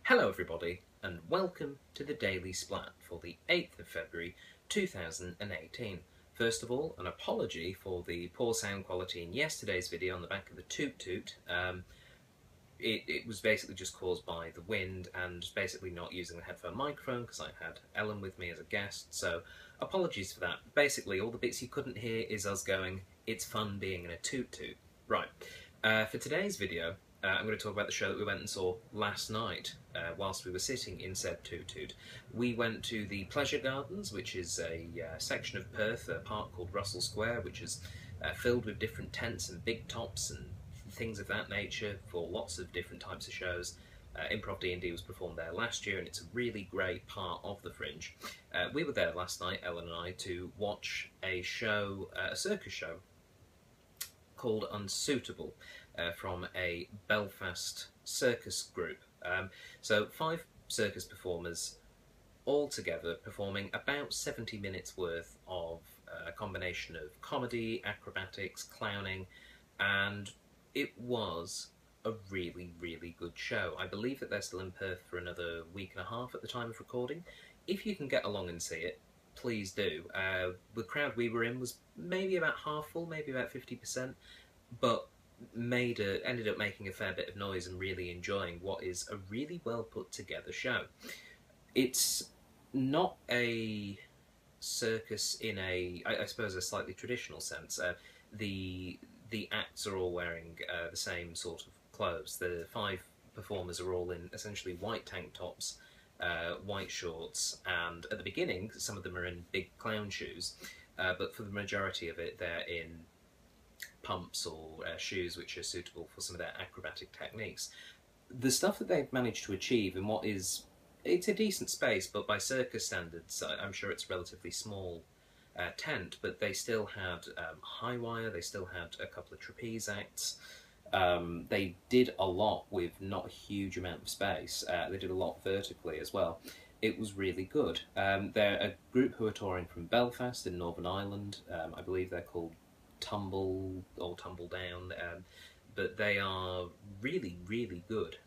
Hello everybody, and welcome to the Daily Splat for the 8th of February 2018. First of all, an apology for the poor sound quality in yesterday's video on the back of the toot toot. It was basically just caused by the wind and basically not using the headphone microphone because I had Ellen with me as a guest, so apologies for that. Basically, all the bits you couldn't hear is us going, "It's fun being in a toot toot." Right, for today's video, I'm going to talk about the show that we went and saw last night whilst we were sitting in said toot toot. We went to the Pleasure Gardens, which is a section of Perth, a park called Russell Square, which is filled with different tents and big tops and things of that nature for lots of different types of shows. Improv D&D was performed there last year, and it's a really great part of the Fringe. We were there last night, Ellen and I, to watch a show, a circus show called Unsuitable, from a Belfast circus group. So 5 circus performers all together performing about 70 minutes worth of a combination of comedy, acrobatics, clowning, and it was a really, really good show. I believe that they're still in Perth for another week and a half at the time of recording. If you can get along and see it, please do. The crowd we were in was maybe about half full, maybe about 50%, but ended up making a fair bit of noise and really enjoying what is a really well put together show. It's not a circus in I suppose a slightly traditional sense. The acts are all wearing the same sort of clothes. The 5 performers are all in essentially white tank tops, white shorts, and at the beginning some of them are in big clown shoes, but for the majority of it they're in pumps or shoes which are suitable for some of their acrobatic techniques. The stuff that they've managed to achieve in it's a decent space, but by circus standards I'm sure it's a relatively small tent, but they still had high wire, they still had a couple of trapeze acts. They did a lot with not a huge amount of space. They did a lot vertically as well. It was really good. They're a group who are touring from Belfast in Northern Ireland. I believe they're called Tumble or Tumble Down, but they are really, really good.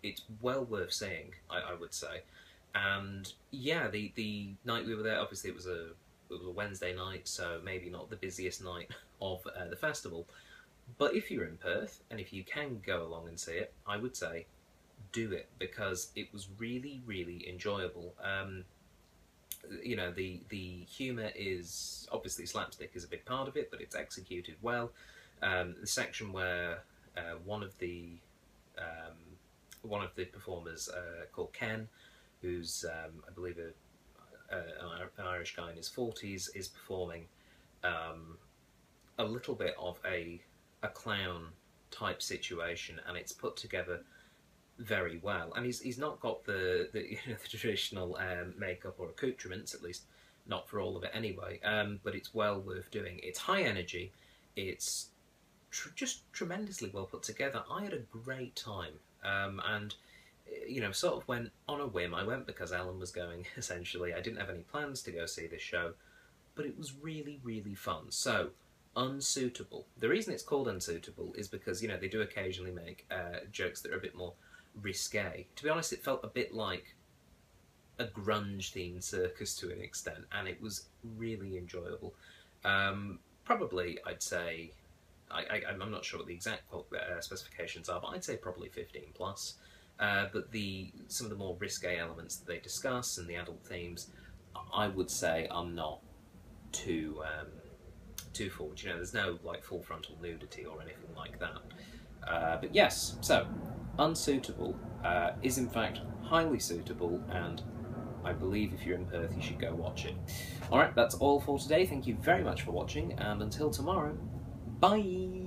It's well worth seeing, I would say. And yeah, the night we were there, obviously it was a Wednesday night, so maybe not the busiest night of the festival. But if you're in Perth and if you can go along and see it, I would say do it, because it was really, really enjoyable. You know, the humour is obviously slapstick is a big part of it, but it's executed well. The section where one of the performers called Ken, who's I believe an Irish guy in his 40s, is performing a little bit of a clown type situation, and it's put together very well. And he's not got the traditional makeup or accoutrements, at least not for all of it anyway, but it's well worth doing. It's high energy, it's just tremendously well put together. I had a great time, and you know, sort of went on a whim. I went because Ellen was going, essentially. I didn't have any plans to go see this show, but it was really, really fun. So, Unsuitable. The reason it's called Unsuitable is because, you know, they do occasionally make jokes that are a bit more risque. To be honest, it felt a bit like a grunge-themed circus to an extent, and it was really enjoyable. Probably, I'd say, I'm not sure what the exact specifications are, but I'd say probably 15 plus. But some of the more risque elements that they discuss and the adult themes, I would say are not too forward. You know, there's no like full frontal nudity or anything like that. But yes, so Unsuitable is in fact highly suitable, and I believe if you're in Perth you should go watch it. Alright, that's all for today. Thank you very much for watching, and until tomorrow, bye!